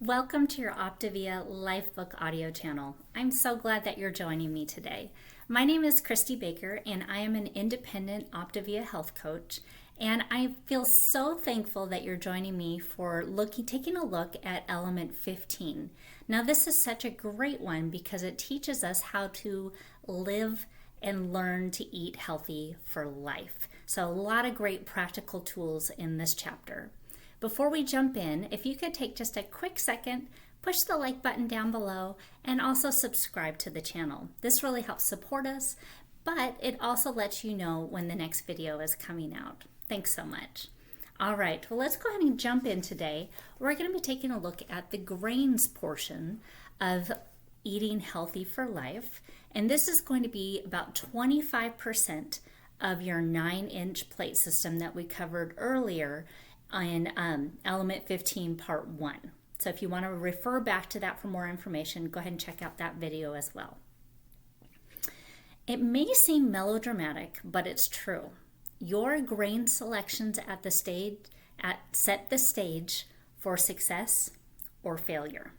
Welcome to your Optavia LifeBook audio channel. I'm so glad that you're joining me today. My name is Christy Baker and I am an independent Optavia health coach, and I feel so thankful that you're joining me for taking a look at element 15. Now this is such a great one because it teaches us how to live and learn to eat healthy for life. So a lot of great practical tools in this chapter. Before we jump in, if you could take just a quick second, push the like button down below, and also subscribe to the channel. This really helps support us, but it also lets you know when the next video is coming out. Thanks so much. All right, well, let's go ahead and jump in today. We're going to be taking a look at the grains portion of eating healthy for life, and this is going to be about 25% of your 9-inch plate system that we covered earlier in element 15 part 1. So if you want to refer back to that for more information, go ahead and check out that video as well. It may seem melodramatic, but it's true. Your grain selections set the stage for success or failure.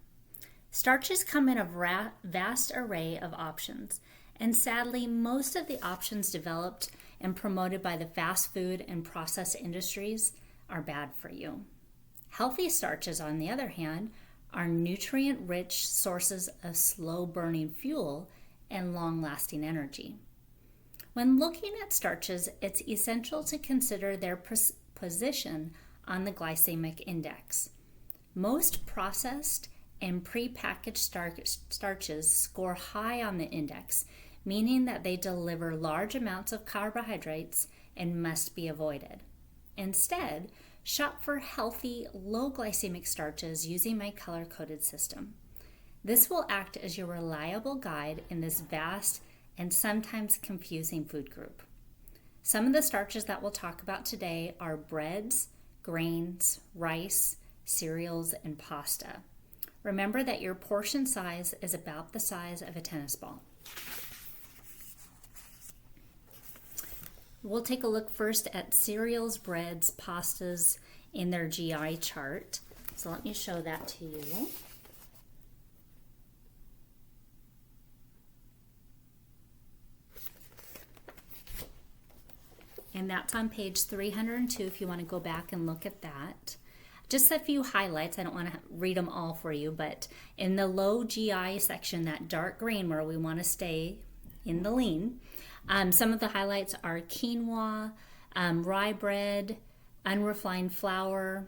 Starches come in a vast array of options, and sadly, most of the options developed and promoted by the fast food and processed industries are bad for you. Healthy starches, on the other hand, are nutrient-rich sources of slow-burning fuel and long-lasting energy. When looking at starches, it's essential to consider their position on the glycemic index. Most processed and prepackaged starches score high on the index, meaning that they deliver large amounts of carbohydrates and must be avoided. Instead, shop for healthy, low glycemic starches using my color-coded system. This will act as your reliable guide in this vast and sometimes confusing food group. Some of the starches that we'll talk about today are breads, grains, rice, cereals, and pasta. Remember that your portion size is about the size of a tennis ball. We'll take a look first at cereals, breads, pastas in their GI chart. So let me show that to you. And that's on page 302 if you want to go back and look at that. Just a few highlights. I don't want to read them all for you, but in the low GI section, that dark green where we want to stay in the lean, some of the highlights are quinoa, rye bread, unrefined flour,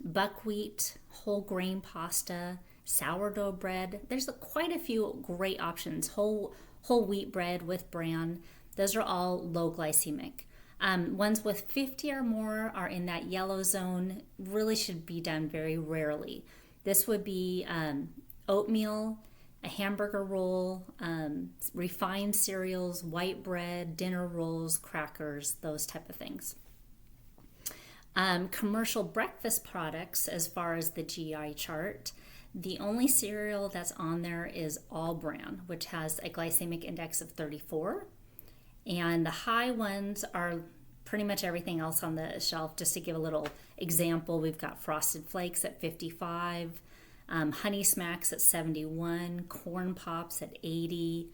buckwheat, whole grain pasta, sourdough bread. There's quite a few great options. Whole wheat bread with bran. Those are all low glycemic. Ones with 50 or more are in that yellow zone. Really should be done very rarely. This would be oatmeal, a hamburger roll, refined cereals, white bread, dinner rolls, crackers, those type of things. Commercial breakfast products, as far as the GI chart, the only cereal that's on there is All Bran, which has a glycemic index of 34. And the high ones are pretty much everything else on the shelf. Just to give a little example, we've got Frosted Flakes at 55, Honey Smacks at 71, Corn Pops at 80,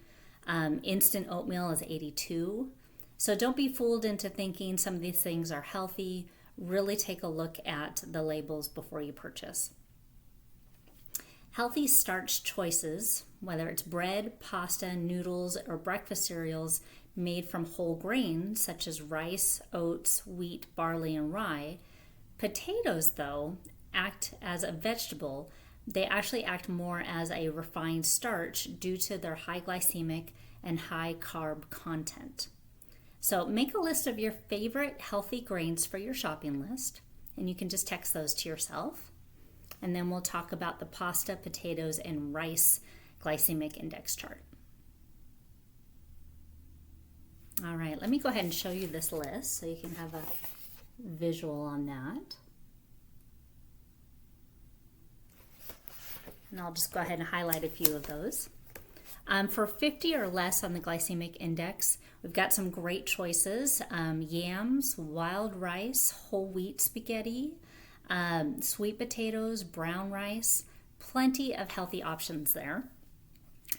instant oatmeal is 82. So don't be fooled into thinking some of these things are healthy. Really take a look at the labels before you purchase. Healthy starch choices, whether it's bread, pasta, noodles, or breakfast cereals made from whole grains such as rice, oats, wheat, barley, and rye. Potatoes, though, act as a vegetable. They actually act more as a refined starch due to their high glycemic and high carb content. So make a list of your favorite healthy grains for your shopping list, and you can just text those to yourself. And then we'll talk about the pasta, potatoes, and rice glycemic index chart. All right, let me go ahead and show you this list so you can have a visual on that. And I'll just go ahead and highlight a few of those. For 50 or less on the glycemic index, we've got some great choices. Yams, wild rice, whole wheat spaghetti, sweet potatoes, brown rice, plenty of healthy options there.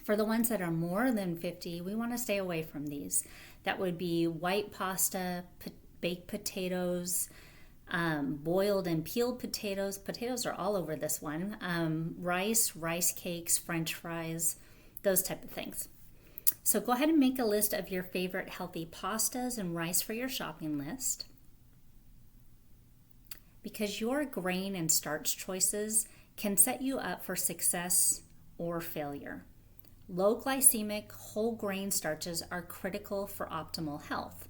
For the ones that are more than 50, we want to stay away from these. That would be white pasta, baked potatoes, boiled and peeled potatoes. Potatoes are all over this one. Rice cakes, French fries, those type of things. So go ahead and make a list of your favorite healthy pastas and rice for your shopping list. Because your grain and starch choices can set you up for success or failure. Low glycemic whole grain starches are critical for optimal health,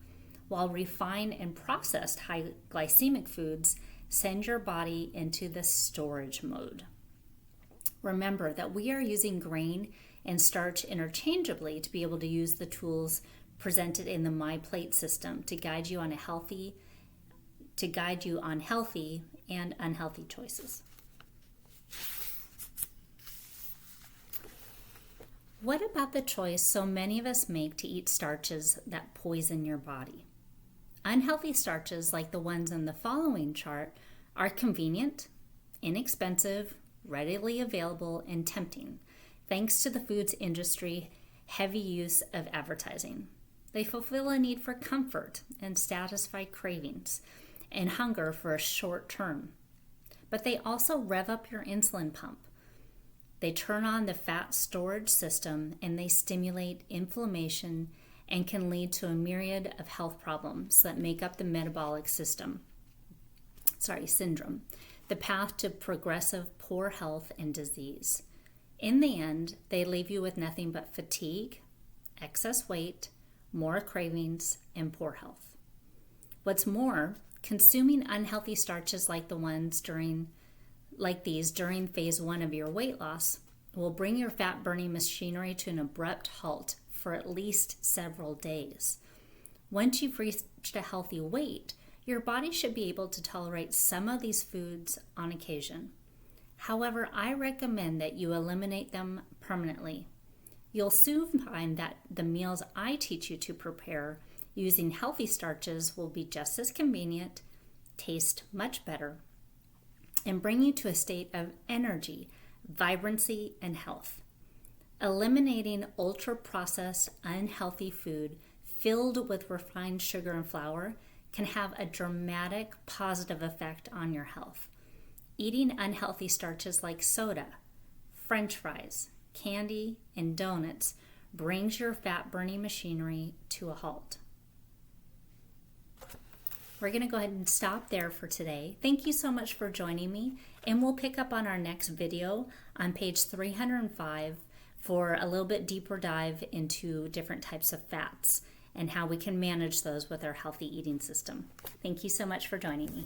while refined and processed high glycemic foods send your body into the storage mode. Remember that we are using grain and starch interchangeably to be able to use the tools presented in the My Plate system to guide you on healthy and unhealthy choices. What about the choice so many of us make to eat starches that poison your body? Unhealthy starches like the ones in the following chart are convenient, inexpensive, readily available, and tempting, thanks to the foods industry heavy use of advertising. They fulfill a need for comfort and satisfy cravings and hunger for a short term. But they also rev up your insulin pump. They turn on the fat storage system and they stimulate inflammation and can lead to a myriad of health problems that make up the metabolic syndrome, the path to progressive poor health and disease. In the end, they leave you with nothing but fatigue, excess weight, more cravings, and poor health. What's more, consuming unhealthy starches like these during phase 1 of your weight loss will bring your fat burning machinery to an abrupt halt for at least several days. Once you've reached a healthy weight, your body should be able to tolerate some of these foods on occasion. However, I recommend that you eliminate them permanently. You'll soon find that the meals I teach you to prepare using healthy starches will be just as convenient, taste much better, and bring you to a state of energy, vibrancy, and health. Eliminating ultra-processed, unhealthy food filled with refined sugar and flour can have a dramatic positive effect on your health. Eating unhealthy starches like soda, French fries, candy, and donuts brings your fat-burning machinery to a halt. We're going to go ahead and stop there for today. Thank you so much for joining me, and we'll pick up on our next video on page 305 for a little bit deeper dive into different types of fats and how we can manage those with our healthy eating system. Thank you so much for joining me.